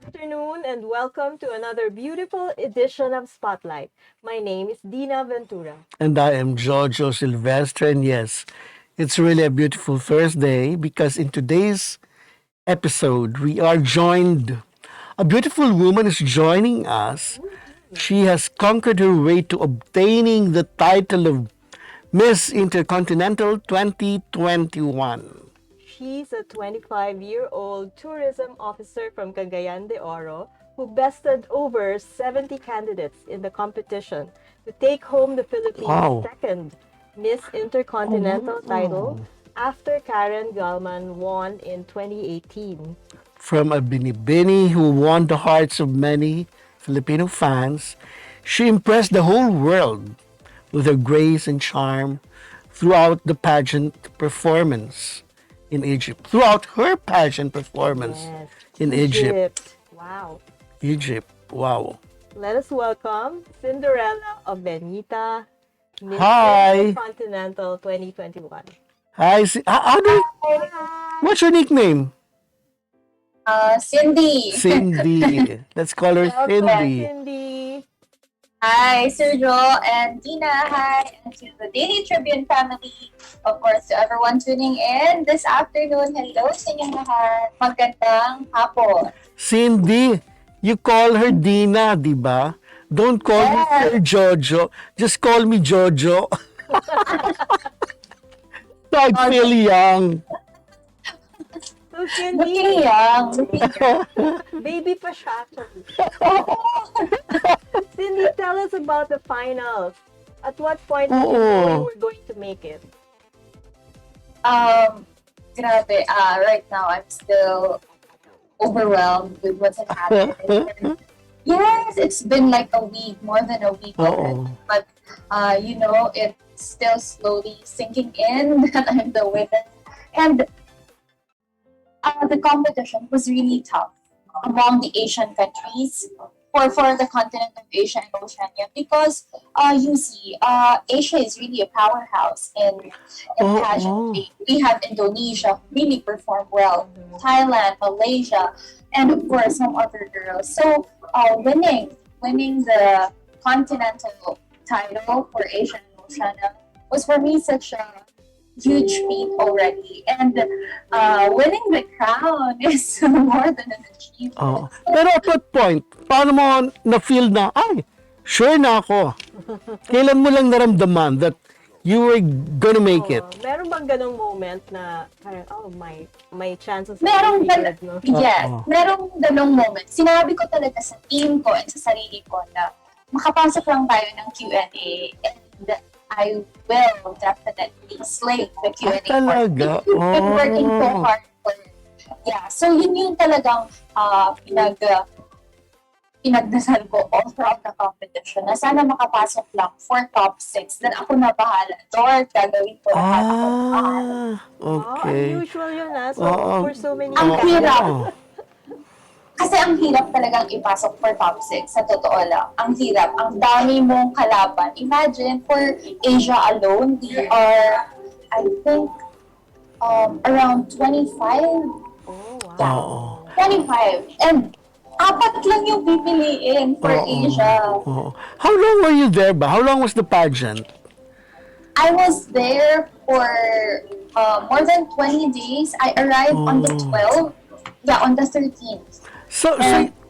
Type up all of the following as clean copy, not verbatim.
Afternoon and welcome to another beautiful edition of Spotlight. My name is Dinah Ventura. And I am Jojo Silvestre. And yes, it's really a beautiful Thursday because in today's episode, we are joined. A beautiful woman is joining us. She has conquered her way to obtaining the title of Miss Intercontinental 2021. She's a 25-year-old tourism officer from Cagayan de Oro who bested over 70 candidates in the competition to take home the Philippines' Wow. second Miss Intercontinental title after Karen Gallman won in 2018. From a binibini who won the hearts of many Filipino fans, she impressed the whole world with her grace and charm throughout the pageant performance in Egypt. Throughout her pageant performance Yes, in Egypt. Wow. Egypt. Wow. Let us welcome Cinderella Obeñita, Miss Hi. Intercontinental 2021. Hi. How do you, what's your nickname? Cindy. Cindy. Let's call her Welcome, Cindy. Cindy. Hi, Sergio and Dina. Hi, and to the Daily Tribune family. Of course, to everyone tuning in this afternoon. Hello sa inyong lahat. Magandang hapon. Cindy, you call her Dina, di ba? Don't call me Yes. Sir Jojo. Just call me Jojo. I feel young. So, Cindy, Looking young. Looking young. baby pa siya. Cindy, tell us about the finals. At what point did you know you were going to make it? Grabe. Right now, I'm still overwhelmed with what's happened. Yes, it's been like a week, more than a week already. Oo. But, it's still slowly sinking in that I'm the winner. And the competition was really tough among the Asian countries for the continent of Asia and Oceania because you see, Asia is really a powerhouse in Oh, pageantry. We have Indonesia who really perform well, Thailand, Malaysia, and of course some other girls. So winning the continental title for Asia and Oceania was for me such a huge feat already. And winning the crown is more than an achievement. Oh. Pero at what point, paano mo na-feel na, ay, sure na ako. Kailan mo lang naramdaman that you were gonna make it? Meron bang ganong moment na parang, oh, my chances Merong are good, no? yes, Oo. merong ganong moment. Sinabi ko talaga sa team ko and sa sarili ko na makapasok lang tayo ng Q&A and I will definitely slay the Q&A. Talaga? Been working so Oh. hard for it. Yeah, so yun yung talagang pinagdasal ko all throughout the competition na sana makapasok lang for top 6. Then ako na bahala. Lord, gagawin ko lahat. Ako na bahala. Okay. Unusual yun, So, Oo. for so many Ang hirap. Oo. Kasi ang hirap talagang ipasok for top 6. Sa totoo lang. Ang hirap. Ang dami mong kalaban. Imagine, for Asia alone, we are, I think, around 25. Oh, wow. Oo. 25. And apat lang yung pipiliin for Oo. Asia. Oo. How long were you there ba? How long was the pageant? I was there for more than 20 days. I arrived on the 12th. Yeah, on the 13th. So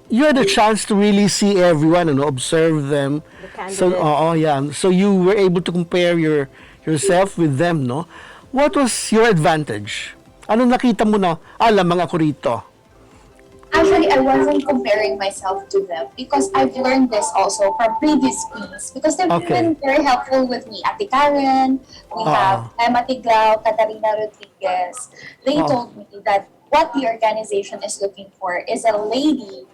you had a chance to really see everyone and observe them. The So, candidates. yeah. So you were able to compare yourself with them, no? What was your advantage? Ano nakita mo na, lamang ako rito? Actually, I wasn't comparing myself to them because I've learned this also from previous queens because they've Okay. been very helpful with me. Ate Karen, we have Emma Tiglao, Katarina Rodriguez. They told me that what the organization is looking for is a lady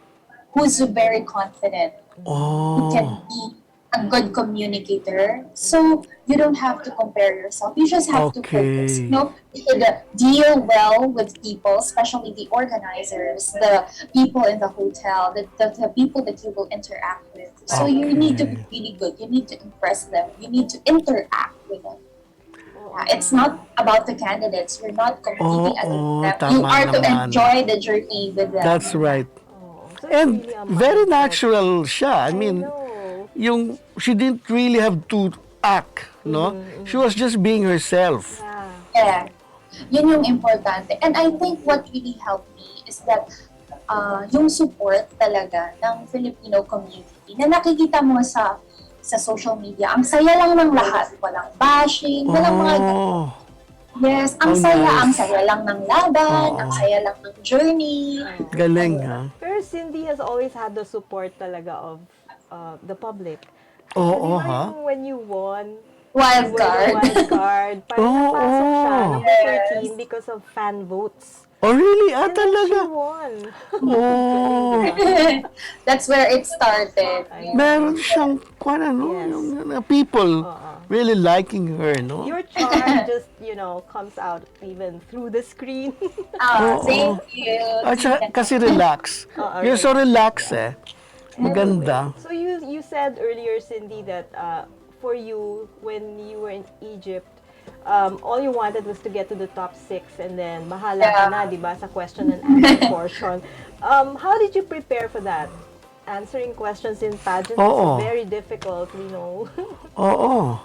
who's very confident, who can Oh. beat a good communicator. So you don't have to compare yourself. You just have to focus. Okay. You should deal well with people, especially the organizers, the people in the hotel, the people that you will interact with. So you need to be Okay. really good. You need to impress them. You need to interact with them. Oo It's nga. not about the candidates. You're not competing against Oo, them. You tama are to naman. enjoy the journey with them. That's right. Oo. So it's And really a very mindset. natural siya. I I mean, know. she didn't really have to act, no? Mm-hmm, She mm-hmm. was just being herself. Yeah. Yeah. Yun yung importante. And I think what really helped me is that yung support talaga ng Filipino community na nakikita mo sa social media. Ang saya lang ng lahat. Walang bashing, walang mga ganon. Oh, Yes, how ang nice. saya lang ng laban, ang Oo. saya lang ng journey. Oo. Galing, ha? Pero Cindy has always had the support talaga of the public. So, di Oo, ba ha? yung when you won, you Wild were the card. wild card. Parang napasok siya, Oo. number Yes. 13, because of fan votes. Oh, really? Ah, And then she talaga? won. Oh. Galing, diba? That's where it started. I know. Meron siyang, kung ano, Yes. yung people Oo. really liking her, no? Your charm just, comes out even through the screen. Oo. Thank you. At saka, kasi relax. Oo, You're so relaxed, eh. Maganda. So you said earlier, Cindy, that for you, when you were in Egypt, all you wanted was to get to the top 6 and then bahala ka Yeah. na, di ba, sa question and answer portion. How did you prepare for that? Answering questions in pageants Oo. is very difficult, we know. Oo.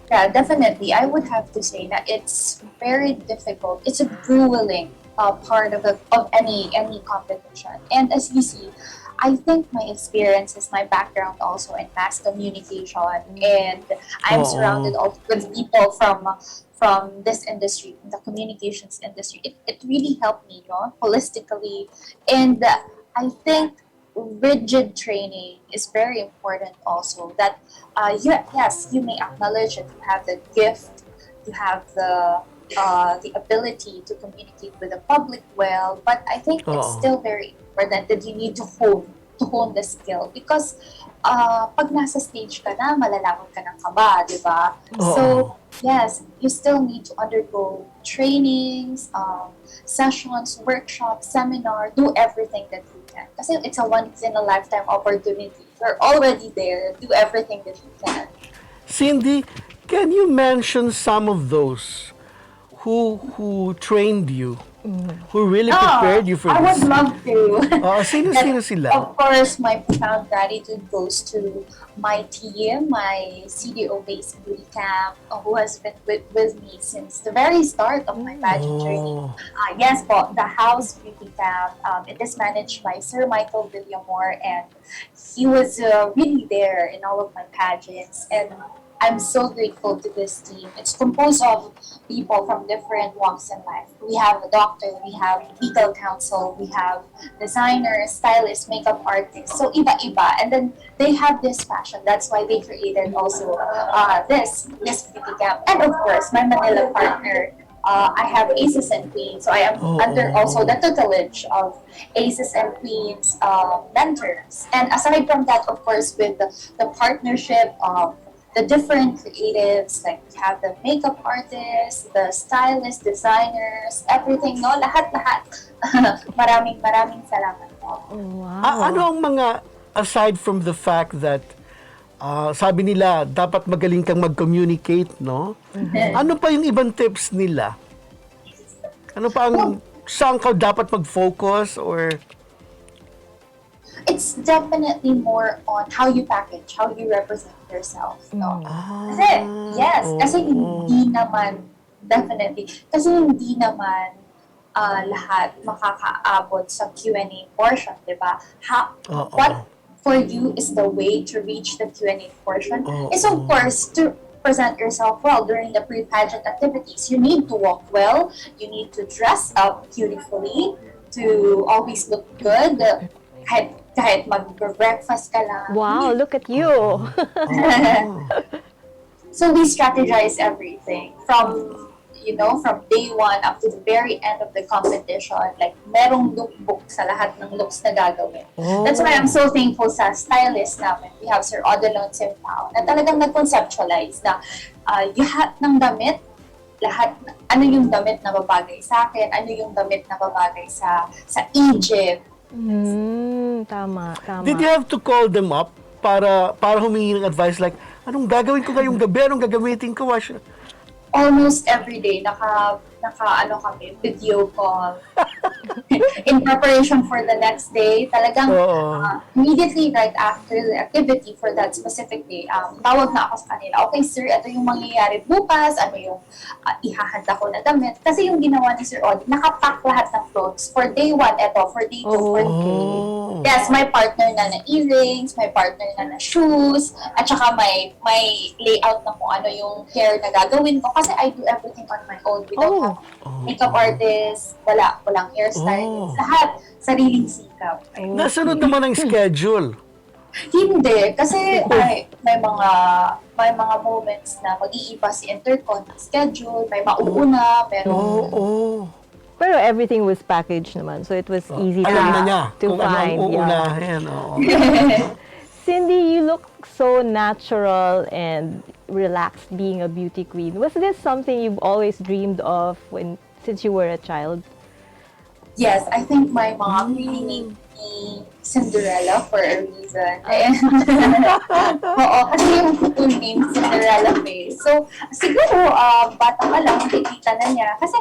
Yeah, definitely. I would have to say that it's very difficult. It's a grueling part of any competition. And as you see, I think my experiences, my background also in mass communication, and I'm Oo. surrounded also with people from this industry, the communications industry. It really helped me, holistically, and I think rigid training is very important also. That yes, you may acknowledge that you have the gift, you have the ability to communicate with the public well, but I think it's Oo. still very important that you need to hone the skill because pag nasa stage ka na, malalaman ka ng kaba, di ba? Oo. So, yes, you still need to undergo trainings, sessions, workshops, seminar, do everything that you can. Kasi it's a once-in-a-lifetime opportunity. You're already there. Do everything that you can. Cindy, can you mention some of those who trained you, who really prepared you for I would this? love to. Sino sila? Of course, my profound gratitude goes to my team, my CDO based beauty camp, who has been with me since the very start of my pageant journey. Oh. Yes, po, the house beauty camp. It is managed by Sir Michael Villamor, and he was really there in all of my pageants. And I'm so grateful to this team. It's composed of people from different walks in life. We have a doctor, we have legal counsel, we have designers, stylists, makeup artists. So iba-iba. And then they have this passion. That's why they created also this beauty camp. And of course, my Manila partner, I have Aces and Queens. So I am under also the tutelage of Aces and Queens mentors. And aside from that, of course, with the partnership of the different creatives, like we have the makeup artists, the stylists, designers, everything, no? Lahat-lahat. maraming salamat po. Wow. Ano ang mga, aside from the fact that sabi nila, dapat magaling kang mag-communicate, no? Ano pa yung ibang tips nila? Ano pa ang, saan ka dapat mag-focus or... It's definitely more on how you package, how you represent yourself, no? Kasi, yes, kasi hindi naman, definitely, kasi hindi naman lahat makakaabot sa Q&A portion, di ba? What for you is the way to reach the Q&A portion is, of course, to present yourself well during the pre-pageant activities. You need to walk well, you need to dress up beautifully, to always look good, kahit mag-breakfast ka lang. Wow, look at you. So we strategize everything from you know, from day one up to the very end of the competition, like merong lookbook sa lahat ng looks na gagawin. That's why I'm so thankful sa stylist namin. We have Sir Odilon Simpao na talagang nag-conceptualize na lahat ng damit, ano yung damit na babagay sa akin, ano yung damit na babagay sa Egypt. Tama. Did you have to call them up para humingi ng advice like, anong gagawin ko ngayong gabi? Anong gagamitin ko? Almost every day, ano kami, video call. In preparation for the next day, talagang immediately right after the activity for that specific day, tawag na ako sa kanila, okay sir, ito yung mangyayari bukas, ano yung ihahanda ko na damit. Kasi yung ginawa ni Sir Odi, nakapack lahat ng clothes. For day 1, for day 2, for day 3. Yes, may partner na earrings, may partner na shoes, at saka may layout na kung ano yung hair na gagawin ko. Kasi I do everything on my own without makeup artist, walang hairstylist, lahat sariling sikap. Nasunod naman ang schedule. Hindi, kasi may mga moments na mag-iiba si Intercon schedule, may mauuna, pero Pero everything was packaged naman, so it was easy alam na niya to kung find. anong uunahin. Cindy, you look so natural and relaxed being a beauty queen. Was this something you've always dreamed of since you were a child? Yes, I think my mom really named me Cinderella for a reason. And, kasi yung full name Cinderella face. So, siguro, bata ka lang, nakikita na niya. Kasi,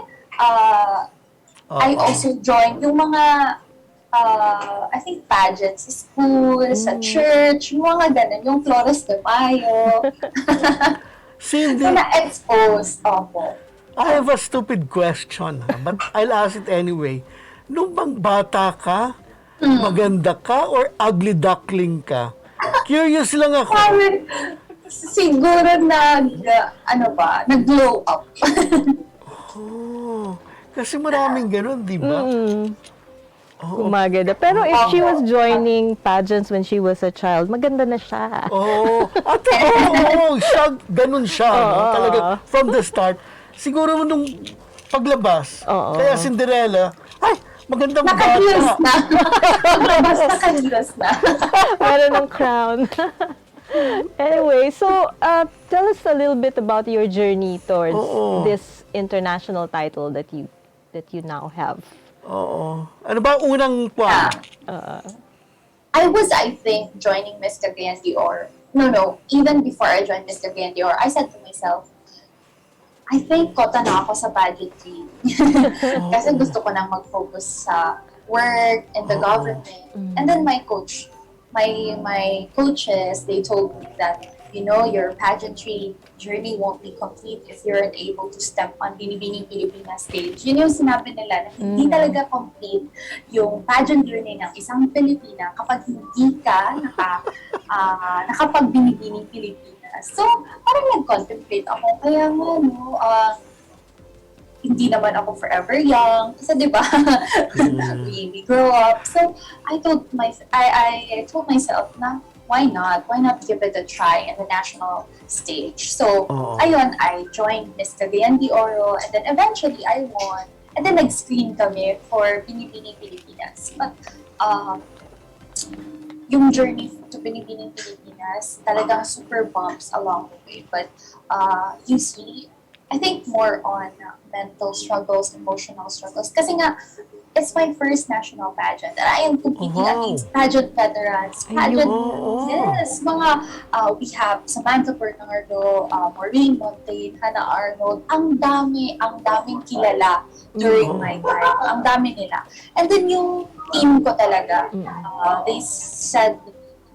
I also joined yung mga, I think, pageants sa school, sa church, yung mga ganun, yung Flores de Mayo. Cindy, So, na-expose ako. I have a stupid question, but I'll ask it anyway. Nung bang bata ka, maganda ka, or ugly duckling ka? Curious lang ako. Siguro nag-glow up. Kasi maraming ganun, di ba? Maganda. Pero if she was joining pageants when she was a child, maganda na siya. Ganun siya. No? Talaga, from the start, siguro nung paglabas, kaya Cinderella, ay, magandang Naka-heels bata. na. Paglabas, naka-heels na. Meron ng crown. Anyway, so tell us a little bit about your journey towards this international title that you now have. Ano ba unang Yeah. I think, joining Miss Cagayan de Oro. No. Even before I joined Miss Cagayan de Oro, I said to myself, I think kota na ako sa pageantry. Kasi gusto ko nang mag-focus sa work and the government. And then my coaches, they told me that, your pageantry journey won't be complete if you're unable to step on Binibining Pilipinas stage. Yun yung sinabi nila na hindi talaga complete yung pageant journey ng isang Pilipina kapag hindi ka nakapag-Binibining Pilipinas. So, parang nag-contemplate ako. Kaya hindi naman ako forever young. Kasi di ba, we grow up. So, I told myself na, why not? Why not give it a try in the national stage? So, ayun, I joined Miss Cagayan de Oro, and then eventually I won. And then nag-screen kami for Binibining Pilipinas. But, yung journey to Binibining Pilipinas, talagang super bumps along the way. But, you see, I think more on mental struggles, emotional struggles. Kasi nga, it's my first national pageant. And I am competing against pageant veterans. Yes, we have Samantha Bernardo, Maureen Montaigne, Hannah Arnold. Ang daming kilala during my time. Ang dami nila. And then yung team ko talaga, they said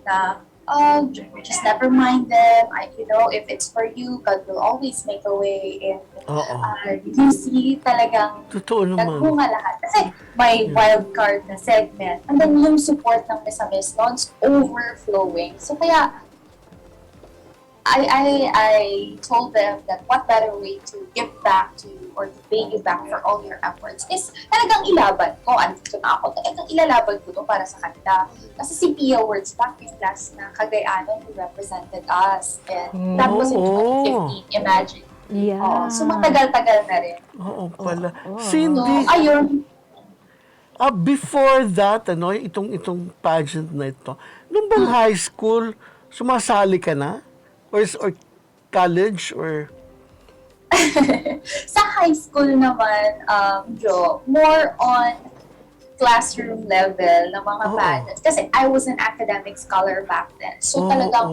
na, just never mind them. If it's for you, God will always make a way. And you see, talagang nagbunga lahat. Kasi may wild card na segment. And then yung support ng Miss Lons overflowing. So kaya, I told them that what better way to give back to you or to pay you back for all your efforts is talagang ilaban ko. Andito na ako. Talagang ilalaban ko to para sa kanila. Kasi si Pia Words back yung last na Cagayanon who represented us. And that was in 2015. Imagine. Yeah. So matagal-tagal na rin. Oo pala. Oo. So, Cindy, ayun. before that, itong pageant na ito, nung bang high school, sumasali ka na? Or college? Or... Sa high school naman, Jo, more on classroom level ng mga Oo. pageants. Kasi I was an academic scholar back then. So talagang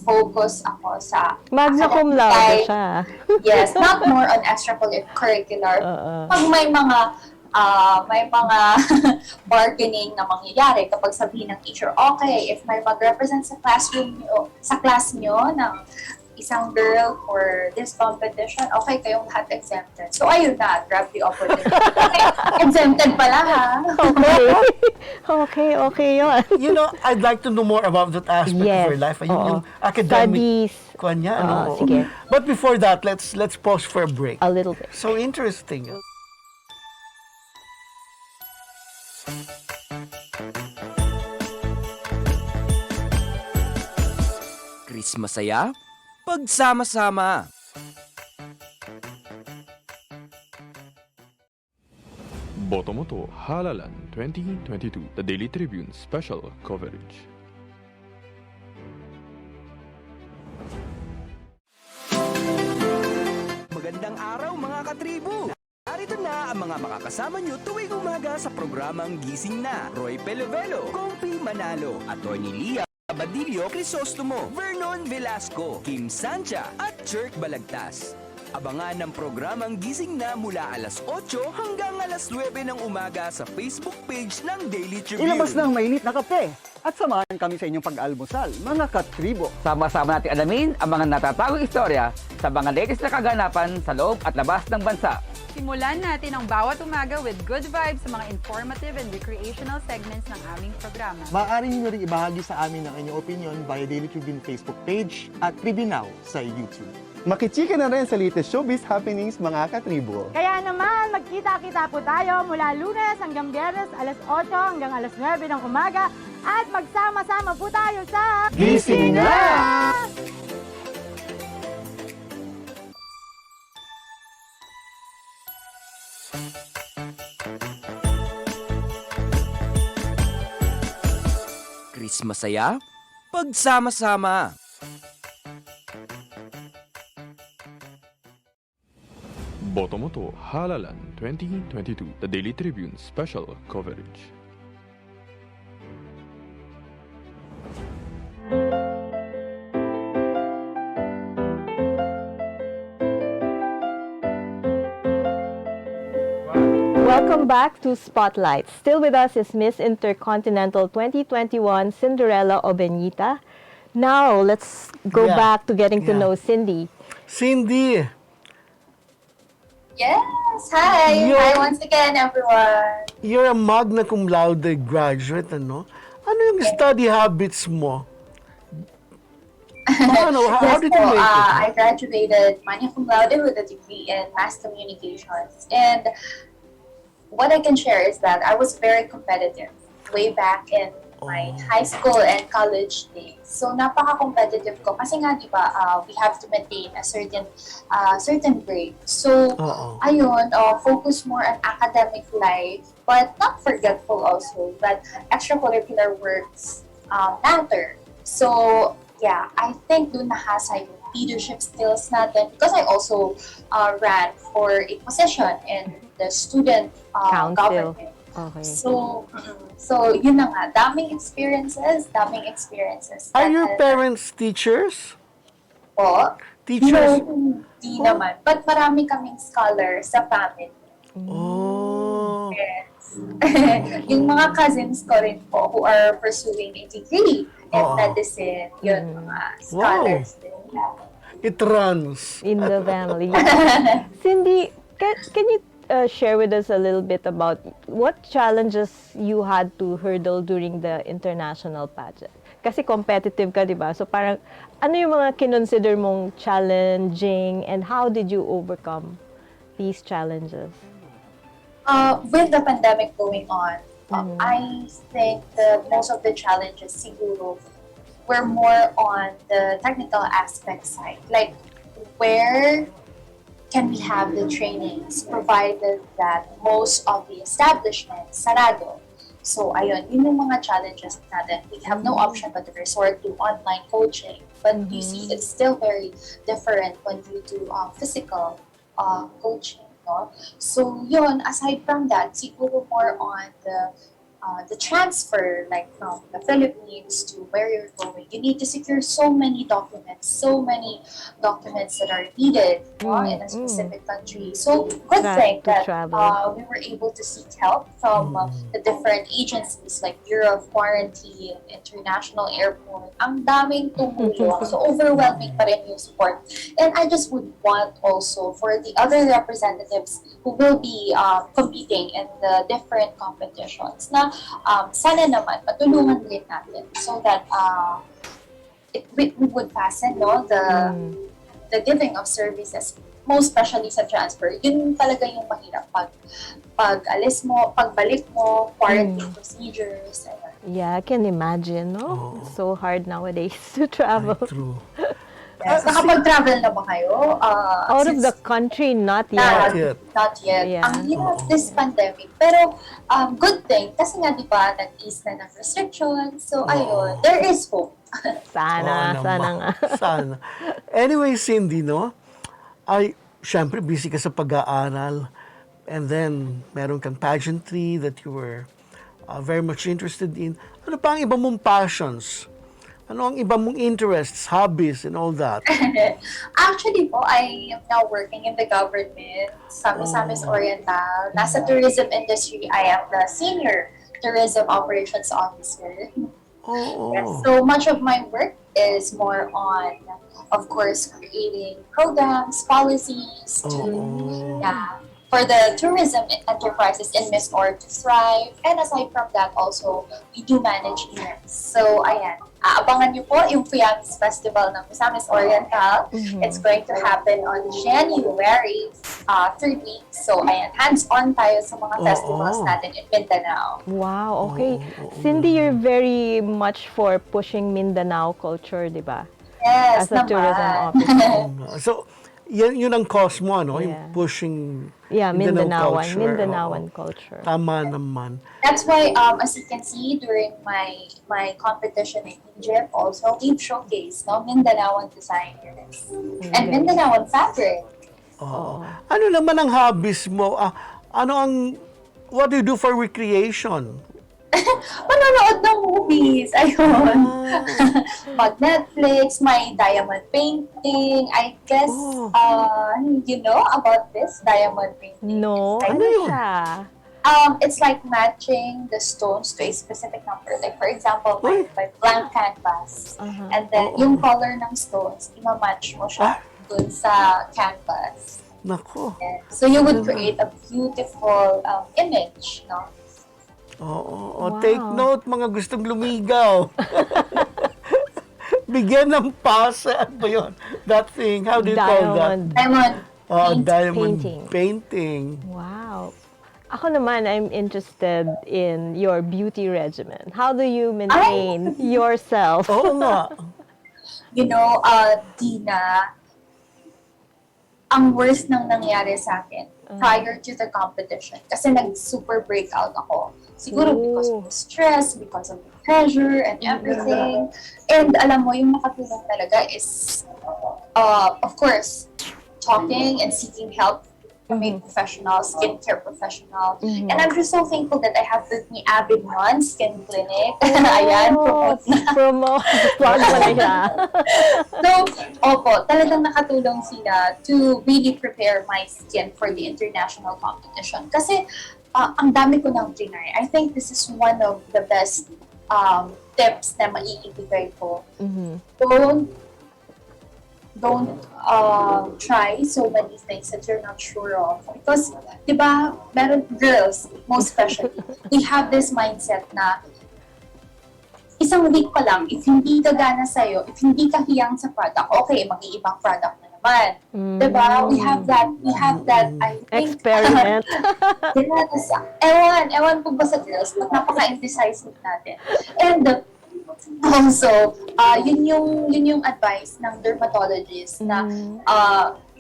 focus ako sa Magna academic cum laude side. siya. Yes, not more on extracurricular. Pag may mga bargaining na mangyayari kapag sabihin ng teacher, okay, if may mag-represent sa classroom nyo, sa class nyo ng isang girl for this competition, okay, kayong lahat exempted. So, ayun na, grab the opportunity. Okay, exempted pala ha. Okay yun. You know, I'd like to know more about that aspect of Yes, your life. oo. Yung academic Studies. kanya, Oo, sige. But before that, let's pause for a break. A little bit. So interesting. Chris Masaya, pagsama-sama. Botomoto Halalan 2022, The Daily Tribune Special Coverage. Magandang araw mga katribo! Narito na ang mga makakasama nyo tuwing umaga sa programang Gising Na. Roy Pelovelo, Compi Manalo, Atty. Lia Badillo Crisostomo, Vernon Velasco, Kim Sancha at Jerk Balagtas. Abangan ang programang Gising Na mula alas 8 hanggang alas 9 ng umaga sa Facebook page ng Daily Tribune. Ilabas na ang mainit na kape at samahan kami sa inyong pag-almusal, mga katribo. Sama-sama natin alamin ang mga natatagong istorya sa mga latest na kaganapan sa loob at labas ng bansa. Simulan natin ang bawat umaga with good vibes sa mga informative and recreational segments ng aming programa. Maaari niyo rin ibahagi sa amin ang inyong opinion via Daily Tribune Facebook page at Tribune Now sa YouTube. Makichika na rin sa latest showbiz happenings, mga katribo. Kaya naman, magkita-kita po tayo mula Lunes hanggang Biyernes, alas 8 hanggang alas 9 ng umaga at magsama-sama po tayo sa Gising Na! Chris Masaya, pagsama-sama. Botomoto Halalan 2022, The Daily Tribune Special Coverage. Welcome back to Spotlight. Still with us is Miss Intercontinental 2021 Cinderella Obeñita. Now, let's go Yeah. back to getting to Yeah. know Cindy. Cindy, Yes, hi! Yo. Hi once again, everyone. you're a magna cum laude graduate, ano? Ano yung study habits mo? Paano? How Yes did you po, make it? I graduated magna cum laude with a degree in mass communications. And what I can share is that I was very competitive way back in my high school and college days. So, napaka-competitive ko. Kasi nga, di ba, we have to maintain a certain grade. So, Oo. ayun, focus more on academic life, but not forgetful also that extracurricular works matter. So, yeah, I think dun nahasa yung leadership skills natin because I also ran for a position in the student Council. government. Okay. So yun na nga, daming experiences. Are that your has- parents teachers? Po? Teachers? No, hindi naman. But marami kaming scholars sa family. Oh. Yes. Yung mga cousins ko rin po who are pursuing a degree in Oo. medicine, yun, mga scholars din. It runs. In the family. Cindy, can you share with us a little bit about what challenges you had to hurdle during the international pageant? Kasi competitive ka, di ba? So parang, ano yung mga kinonsider mong challenging and how did you overcome these challenges? With the pandemic going on, I think that most of the challenges siguro were more on the technical aspect side. Like, where can we have the trainings provided that most of the establishments sarado. So ayun, yun yung mga challenges natin. We have no option but to resort to online coaching. But you see, it's still very different when you do physical coaching. No? So yun, aside from that, siguro more on the transfer, like from the Philippines to where you're going, you need to secure so many documents that are needed in a specific country. So good thing that we were able to seek help from the different agencies like Bureau of Quarantine, International Airport. Ang daming tumulong. So overwhelming pa rin yung support. And I just would want also for the other representatives who will be competing in the different competitions na sana naman matulungan din natin so that we would fasten the giving of services, most especially sa transfer. Yun talaga yung mahirap pag alis mo, pagbalik mo, quarantine procedures. Yeah, I can imagine, no? It's so hard nowadays to travel. True. Yes. Nakapag-travel na ba kayo? Out of the country, not yet. Not yet. Yeah. Ang hirap this pandemic. Pero good thing, kasi nga di ba, nag-ease na ng restrictions. So ayun, there is hope. Sana nga. Sana. Anyway, Cindy, no? Syempre, busy ka sa pag-aaral. And then, meron kang pageantry that you were very much interested in. Ano pa ang iba mong passions? Ano ang iba mong interests, hobbies, and all that? Actually po, I am now working in the government sa Misamis Oriental. Nasa tourism industry, I am the Senior Tourism Operations Officer. Yes, so much of my work is more on, of course, creating programs, policies for the tourism enterprises in MISOR to thrive. And aside from that, also, we do manage events. So, ayan. Abangan niyo po yung Fiamis Festival ng Misamis Oriental. It's going to happen on January 3rd week. So, ayan, hands-on tayo sa mga festivals natin in Mindanao. Wow, okay. Cindy, you're very much for pushing Mindanao culture, di ba? Yes, as a tourism officer. So, yun ang cause mo, no? Yung pushing Mindanaoan culture. Tama naman. That's why, as you can see, during my competition in Egypt, also, we've showcased Mindanaoan designers and Mindanaoan fabric. Ano naman ang hobbies mo? What do you do for recreation? Manonood ng movies. Ayun. Mag-Netflix, may diamond painting. I guess, you know about this diamond painting? No. Ano siya? It's like matching the stones to a specific number. Like, for example, by blank canvas. And then, yung color ng stones, ima-match mo siya dun sa canvas. Nako. Yeah. So, you would create a beautiful image, no? Take note, mga gustong lumigaw. Bigyan ng pasa. Ano ba yun? That thing, how do you call that? Diamond painting. Wow. Ako naman, I'm interested in your beauty regimen. How do you maintain yourself? Oo nga. You know, Dinah, ang worst nang nangyari sa akin prior to the competition. Kasi nag-super breakout ako. Siguro because of the stress, because of the pressure and everything. And alam mo, yung nakatulong talaga is, of course, talking and seeking help from a professional, skincare professional. And I'm just so thankful that I have with me Abignon Skin Clinic. Ayan, promote. Plug mo na siya. So, talagang nakatulong sila to really prepare my skin for the international competition. Kasi, ang dami ko nang trinay. I think this is one of the best tips na maiibigay ko. Don't try so many things that you're not sure of. Because, di ba, meron girls, most especially, we have this mindset na isang week pa lang, if hindi ka gana sa'yo, if hindi ka hiyang sa product, okay, mag-iibang product na naman. Diba? We have that, I think. Experiment. Ewan po ba sa girls, napaka-indecisive natin. And Also, yun yung advice ng dermatologist na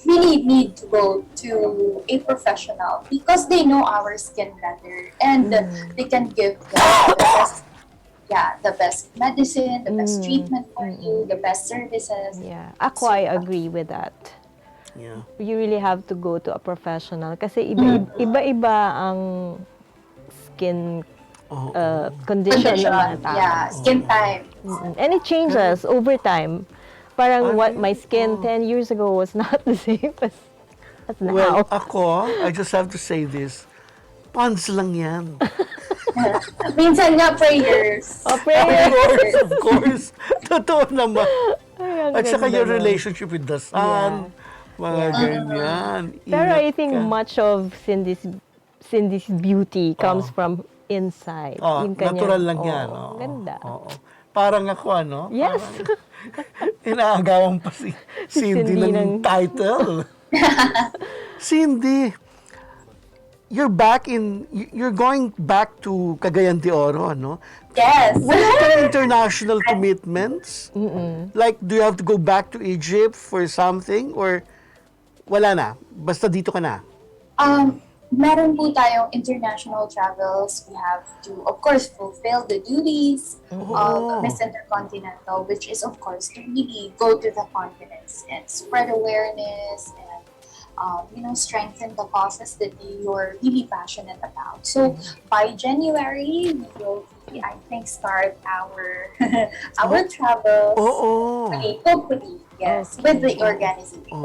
really need to go to a professional because they know our skin better and they can give the best, the best medicine, the best treatment for you, the best services. Yeah, ako I agree with that. Yeah. You really have to go to a professional kasi iba-iba ang skin condition ng mga tao. Yeah, skin type. And it changes over time. Parang what my skin 10 years ago was not the same as now. Well, ako, I just have to say this. Pants lang yan. Minsan nga prayers. Of course. Totoo naman. Ay, ang At saka ganda your nun. relationship with the sun. Mga ganyan. Pero Ingat I think ka. much of Cindy's beauty comes from inside. Yung kanyang- natural lang yan. Ganda. Oo. Parang ako, ano? Yes. Inaagawan pa si Cindy Cindy ng title. Cindy, you're going back to Cagayan de Oro, no? Yes. Wala kang international commitments? Like, do you have to go back to Egypt for something? Or wala na? Basta dito ka na? Meron po tayong international travels. We have to, of course, fulfill the duties of Miss Intercontinental, which is, of course, to really go to the continents and spread awareness and, strengthen the causes that you're really passionate about. So, by January, we will, I think, start our travels. Hopefully, yes, with the organization.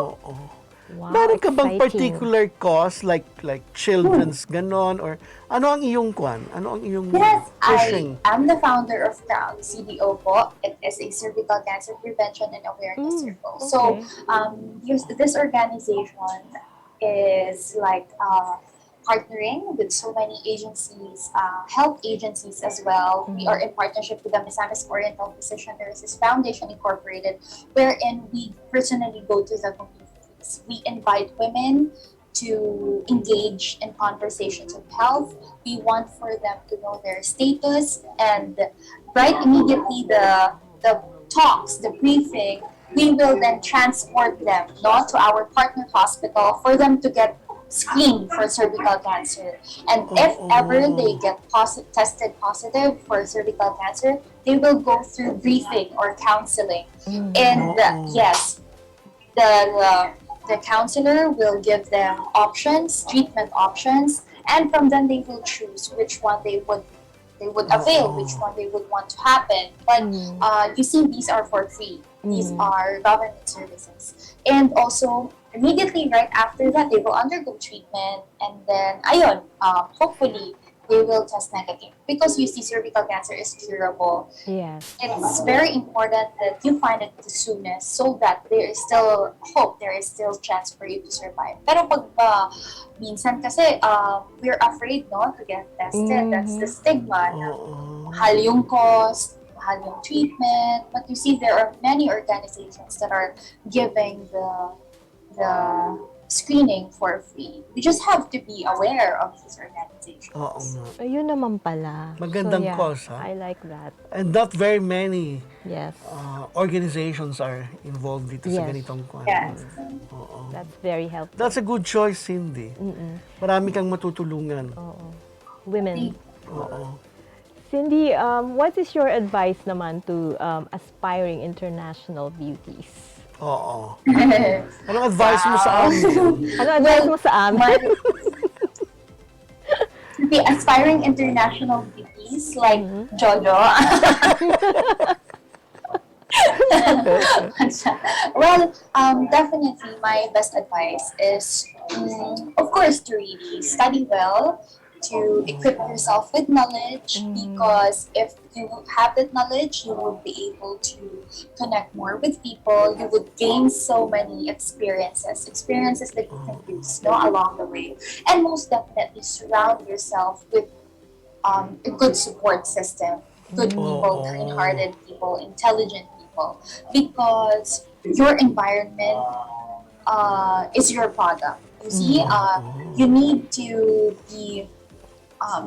Wow, Meron ka bang exciting. particular cause like children's ganon or ano ang iyong kwan? Ano ang iyong Yes, pushing? I am the founder of Crown CDO po. It is a cervical cancer prevention and awareness circle. So, this organization is like partnering with so many agencies, health agencies as well. We are in partnership with the Misamis Oriental Physician Nurses Foundation Incorporated, wherein we personally go to the communities. We invite women to engage in conversations of health. We want for them to know their status, and right immediately the talks, the briefing, we will then transport them to our partner hospital for them to get screened for cervical cancer. And if ever they get tested positive for cervical cancer, they will go through briefing or counseling. And yes, the counselor will give them options, treatment options, and from then they will choose which one they would avail, which one they would want to happen. But you see, these are for free. These are government services. And also, immediately right after that, they will undergo treatment, and then, hopefully, they will test negative. Because you see, cervical cancer is curable. Yes. It's very important that you find it the soonest so that there is still hope, there is still chance for you to survive. Pero pag minsan kasi we're afraid to get tested. That's the stigma. Mahal yung cost, mahal yung treatment. But you see, there are many organizations that are giving the screening for free. We just have to be aware of these organizations. Oo nga. Ayun naman pala. Magandang So, yeah, cause, ha? I like that. And not very many Yes. organizations are involved dito sa Yes. ganitong kwan. Yes. That's very helpful. That's a good choice, Cindy. Marami kang matutulungan. Women. Oo. Cindy, what is your advice naman to aspiring international beauties? Oo. Anong advice mo sa amin? Ano advice mo sa amin? The aspiring international beauties like Jojo. Well, definitely my best advice is, of course, to really study well, to equip yourself with knowledge, because if you have that knowledge, you will be able to connect more with people. You would gain so many experiences that you can use along the way. And most definitely surround yourself with a good support system, good people, kind-hearted people, intelligent people, because your environment is your product. You see, you need to be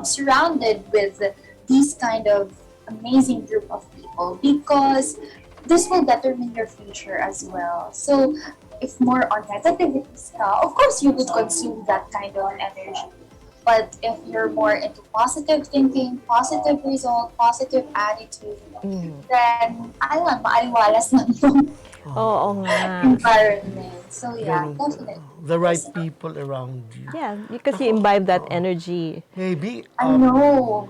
surrounded with these kind of amazing group of people because this will determine your future as well. So if more on negativities ka, of course you would consume that kind of energy. But if you're more into positive thinking, positive result, positive attitude, then ayun, maaliwalas lang yung Oo nga. environment. So yeah, Ganun. definitely. The right people around you. Yeah, because you imbibe that energy. Maybe, I know.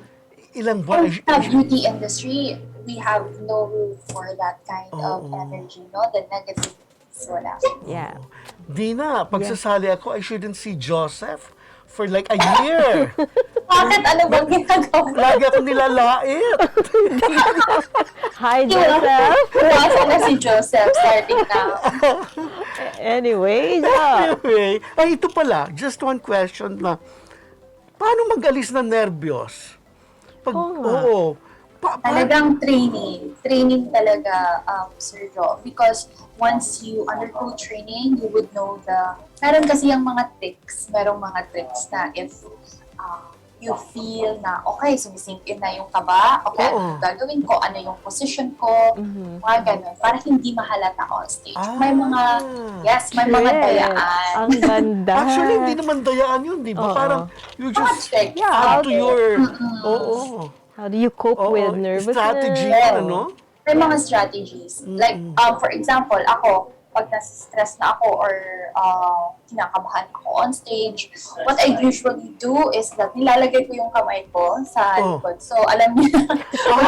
ilang buwan, In the beauty industry, we have no room for that kind of energy, no? The negative wala. Yeah. Dina, pagsasali ako, I shouldn't see Joseph for like a year. Bakit? Ano bang ginagawa? Lagi ako nilalait. Hi, Joseph. Iwasan na si Joseph starting now. Anyway, yeah. Anyway, ay ito pala, just one question na, paano mag-alis na nervyos? Pag, oo. Talagang training. Training talaga, Sir Jo. Because once you undergo training, you would know meron kasi yung mga tricks. Merong mga tricks na if you feel na, okay, sumisink in na yung kaba, okay, ano yung gagawin ko, ano yung position ko, mga ganun, para hindi mahalata on stage. May mga, may mga dayaan. Ang ganda. Actually, hindi naman dayaan yun, di ba? Parang, you just add to your, How do you cope with nervousness? strategy, ano? May mga strategies. Like, for example, ako, pag nasa-stress na ako or kinakabahan ako on stage, what I usually do is that nilalagay ko yung kamay ko sa likod. So, alam niyo na,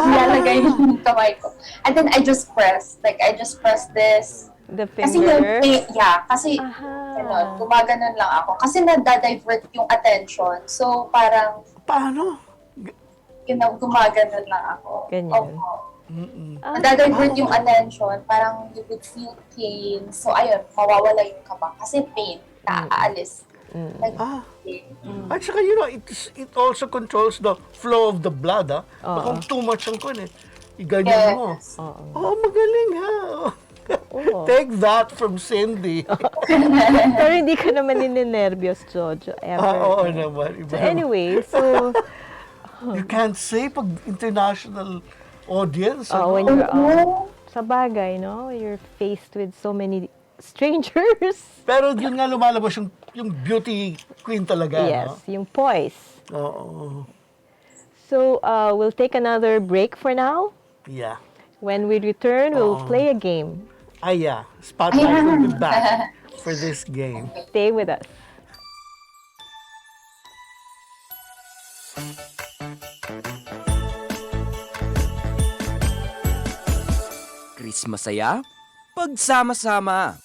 nilalagay yung kamay ko. And then, I just press. Like, I just press this. The Kasi finger? kasi ganun, gumaganon lang ako. Kasi nadadivert yung attention. So, parang, Paano? gumaganon lang ako. Ganyan. Nadadivert yung attention, parang you would feel pain. So, ayun, mawawala yung kaba. Kasi pain, naaalis. Like, pain. At saka, it also controls the flow of the blood, ah. Kung too much ang iganyan mo. Magaling, ha? Take that from Cindy. Pero hindi ka naman ninenervyos, Jojo, ever. Oo naman. So anyway, so... You can't say pag international audience. when you're sa bagay, no? You're faced with so many strangers. Pero yun nga lumalabas yung beauty queen talaga. Yes, yung poise. Oo. So, we'll take another break for now. Yeah. When we return, we'll play a game. Yeah. Spotlight will be back for this game. Stay with us. Chris Masaya, pagsama-sama.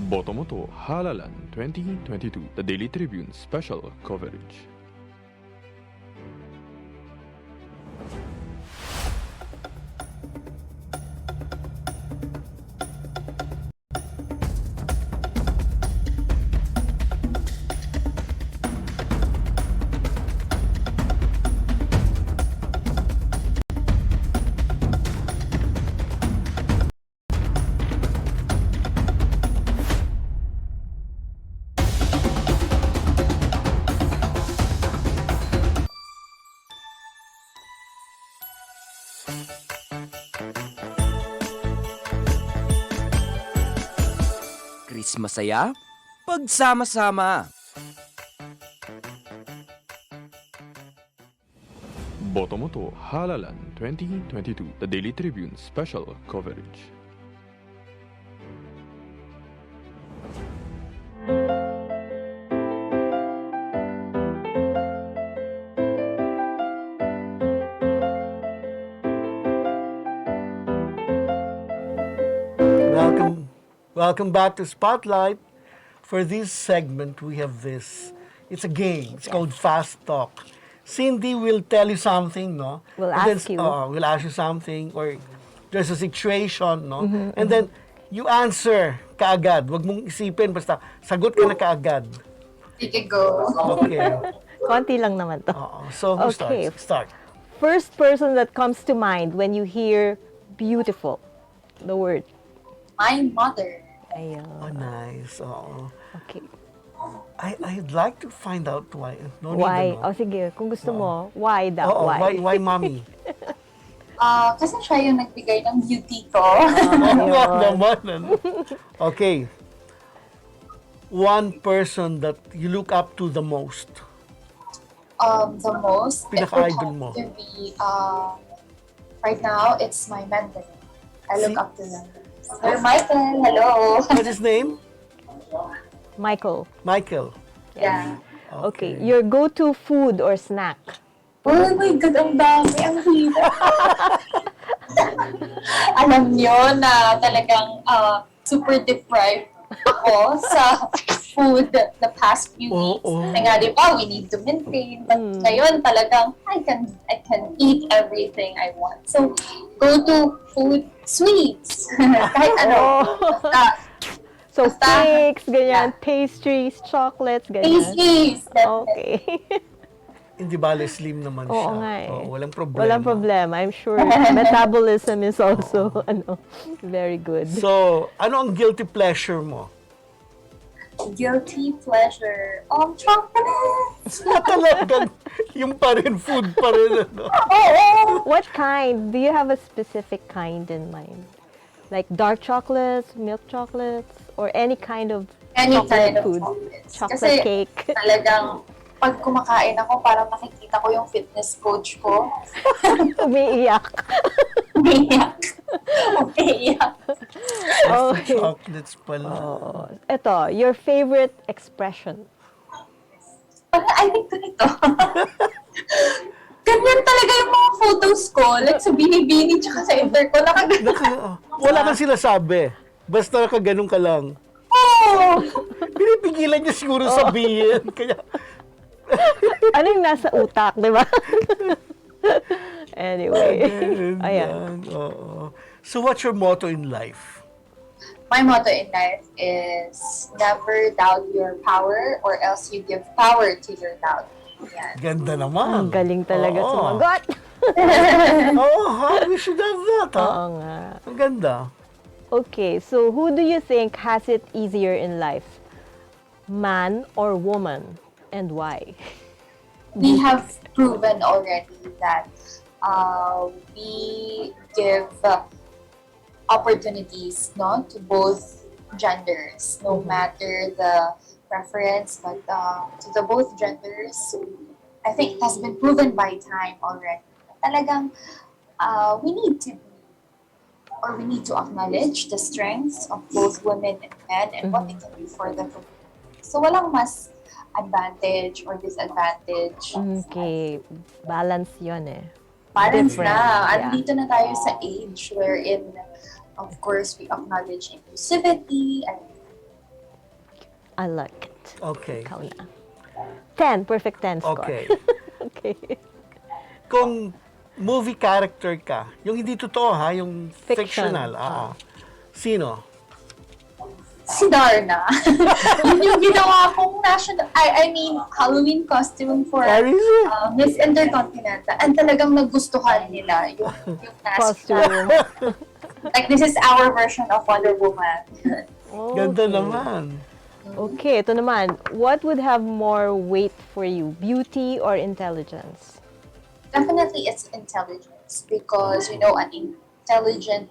Botomoto Halalan 2022, the Daily Tribune special coverage. Chris Masaya, pagsama-sama. Botomoto Halalan 2022, the Daily Tribune special coverage. Welcome back to Spotlight. For this segment, we have this. It's a game. It's called Fast Talk. Cindy will tell you something, no? We'll And ask you. We'll ask you something, or there's a situation, no? And then you answer kaagad. Huwag mong isipin, basta sagot ka na kaagad. Sige, go. Okay. Konti lang naman to. So who Okay. starts? Start. First person that comes to mind when you hear beautiful, the word. My mother. Ayun. Oh, nice. Oo. Okay. I'd like to find out why. No need Why? to know. O sige, kung gusto mo, why daw? Oo, Why? why mommy? Kasi siya yung nagbigay ng beauty ko. Oo nga Ayun. naman. Ano? Okay. One person that you look up to the most. The most, it would Pinaka-idol have mo. to be, right now, it's my mentor. I look up to them. Sir Michael, hello. What's his name? Michael. Michael. Yeah. Okay. Your go-to food or snack? Oh my God, ang dami, ang hirap. Alam nyo na talagang super deprived ako sa food the past few weeks. Kasi nga, di ba, we need to maintain. But ngayon talagang I can eat everything I want. So, go to food, sweets. Kahit ano. So, Basta- cakes, ganyan, Yeah. pastries, chocolates, ganyan. Pastries. Okay. Hindi bale slim naman Oo siya. nga eh. Oo, walang problema. Walang problema. I'm sure metabolism is also very good. So, ano ang guilty pleasure mo? Guilty pleasure. Chocolates. Talagang yung pa rin, food pa rin. Ano? What kind? Do you have a specific kind in mind? Like dark chocolates, milk chocolates, or any kind of Any chocolate kind of food? chocolates. Chocolate Kasi cake. talagang pag kumakain ako, parang nakikita ko yung fitness coach ko. Umiiyak. Umiiyak. Umiiyak. Okay. Chocolates pala. Ito, your favorite expression. I think ganito. Ganyan talaga yung mga photos ko. Like sa Binibini tsaka sa Interco. Wala kang sinasabi. Basta nakaganon ka lang. Oh! Pinipigilan niya siguro sabihin. Kaya, Ano yung nasa utak, di ba? Anyway. ganun Ayan. yan. Oo. So, what's your motto in life? My motto in life is never doubt your power or else you give power to your doubt. Yan. Ganda naman. Ang galing talaga Oo. sumagot. We should have that, ha? Oo nga. Ang ganda. Okay, so who do you think has it easier in life? Man or woman? And why? We have proven already that we give opportunities to both genders, no matter the preference, but to the both genders, I think it has been proven by time already. Talagang we need to acknowledge the strengths of both women and men and what they can do for the community. So walang mas advantage or disadvantage. Okay, balance yun eh. Balance Different, na. yeah. Andito na tayo sa age wherein, of course, we acknowledge inclusivity and I like it. Okay. Ikaw na. 10, perfect 10 score. Okay. Okay. Kung movie character ka, yung hindi totoo ha, yung Fiction. fictional. Sino? si Darna. Yun yung ginawa kong I mean, Halloween costume for Miss Intercontinental. And talagang nagustuhan nila yung Costume. Like, this is our version of Wonder Woman. Ganda naman. Okay, ito naman. What would have more weight for you? Beauty or intelligence? Definitely it's intelligence because, you know, an intelligent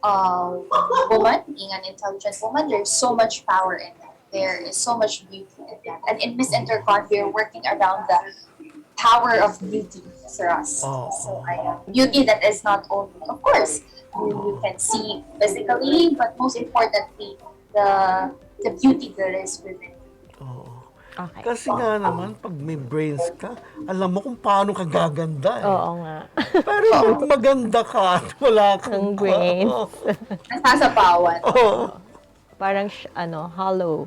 woman, being an intelligent woman, there's so much power in that. There is so much beauty in that. And in Miss Intercon, we're working around the power of beauty for us. So beauty that is not only, of course, you can see physically, but most importantly, the beauty that is within. Okay. Kasi nga naman, pag may brains ka, alam mo kung paano ka gaganda. Oo nga. Pero kung maganda ka at wala kang brains. Nasasapawan. Parang, hollow.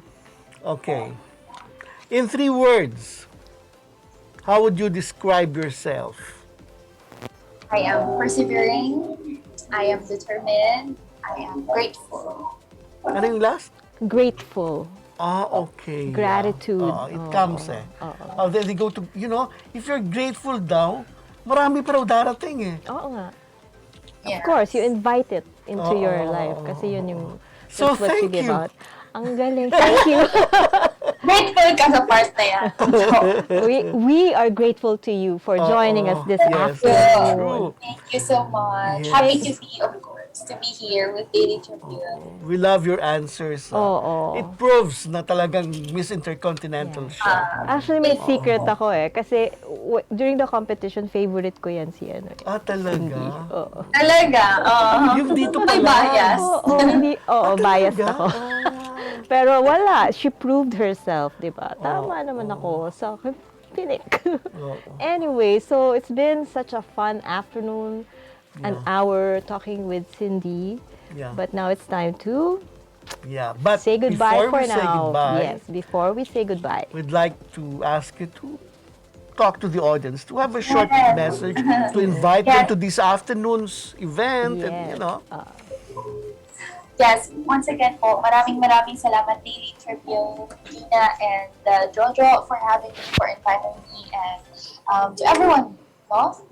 Okay. In 3 words, how would you describe yourself? I am persevering, I am determined, I am grateful. Ano yung last? Grateful. Okay. Gratitude. It comes then they go to, if you're grateful daw, marami pa raw darating eh. Oo nga. Yes. Of course, you invite it into your life kasi yun yung So, that's what you thank give you. out. Ang galing. Thank you. Grateful ka sa part na yan. We are grateful to you for joining us this yes, that's afternoon. true. Thank you so much. Yes. Happy to be, of course, to be here with Daily Tribune. We love your answers. Oo. It proves na talagang Miss Intercontinental siya. Actually, may secret ako kasi during the competition, favorite ko yan si ano. Talaga? Oo. Talaga? Yung dito May pala. bias. Biased ako. Pero wala, she proved herself, di ba? Tama naman ako sa pinik. Anyway, so it's been such a fun afternoon, an hour talking with Cindy. Yeah. But now it's time to But say goodbye before for we say now. goodbye, Yes, before we say goodbye. we'd like to ask you to talk to the audience, to have a short message, to invite them to this afternoon's event, and Yes, once again po, maraming salamat Daily Tribune, Dinah, and Jojo for having me, for inviting me, and to everyone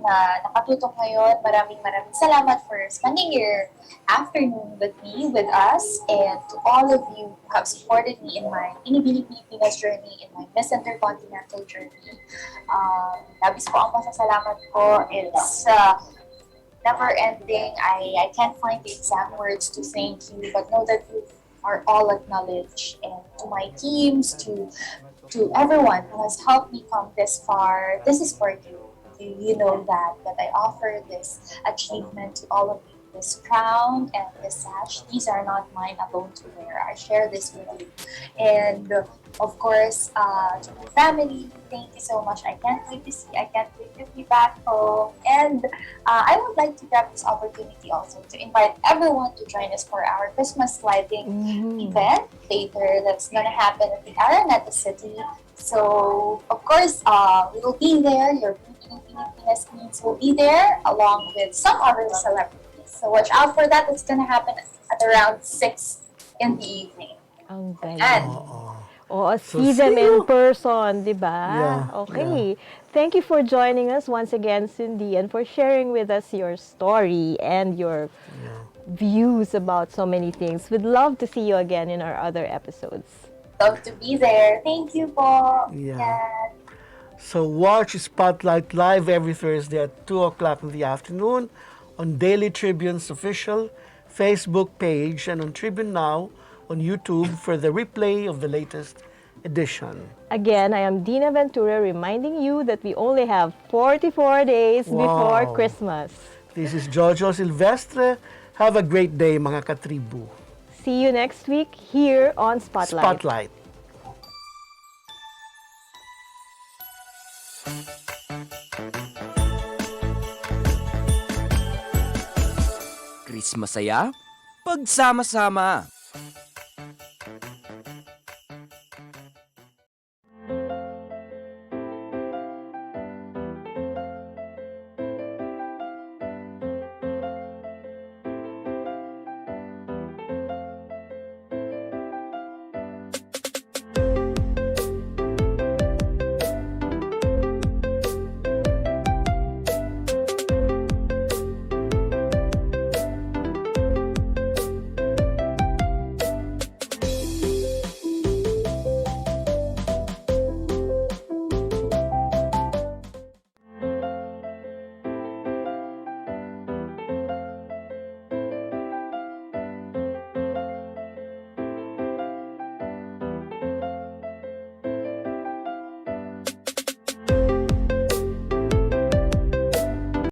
na nakatutok ngayon, maraming salamat for spending your afternoon with me, with us, and to all of you who have supported me in my Pinibini Pilipinas journey, in my Miss Intercontinental journey. Labis po ang pasasalamat ko. It's never ending. I can't find the exact words to thank you, but know that you are all acknowledged. And to my teams, to everyone who has helped me come this far, this is for you. You know that I offer this achievement to all of you. This crown and this sash, these are not mine alone to wear. I share this with you. And of course, to my family, thank you so much. I can't wait to be back home. And I would like to grab this opportunity also to invite everyone to join us for our Christmas lighting event later. That's gonna happen at the Araneta City. So of course, we will be there. Your Pilipinas Queens will be there along with some other celebrities. So watch out for that. It's gonna happen at around 6 in the evening. Ang And galing. See them in person, di ba? Yeah, Okay. Thank you for joining us once again, Cindy, and for sharing with us your story and your views about so many things. We'd love to see you again in our other episodes. love to be there. Thank you po. Yeah. So watch Spotlight Live every Thursday at 2 o'clock in the afternoon on Daily Tribune's official Facebook page and on Tribune Now on YouTube for the replay of the latest edition. Again, I am Dinah Ventura reminding you that we only have 44 days before Wow. Christmas. This is Jojo Silvestre. Have a great day, mga katribu. See you next week here on Spotlight. Spotlight. Christmas saya, pagsama-sama.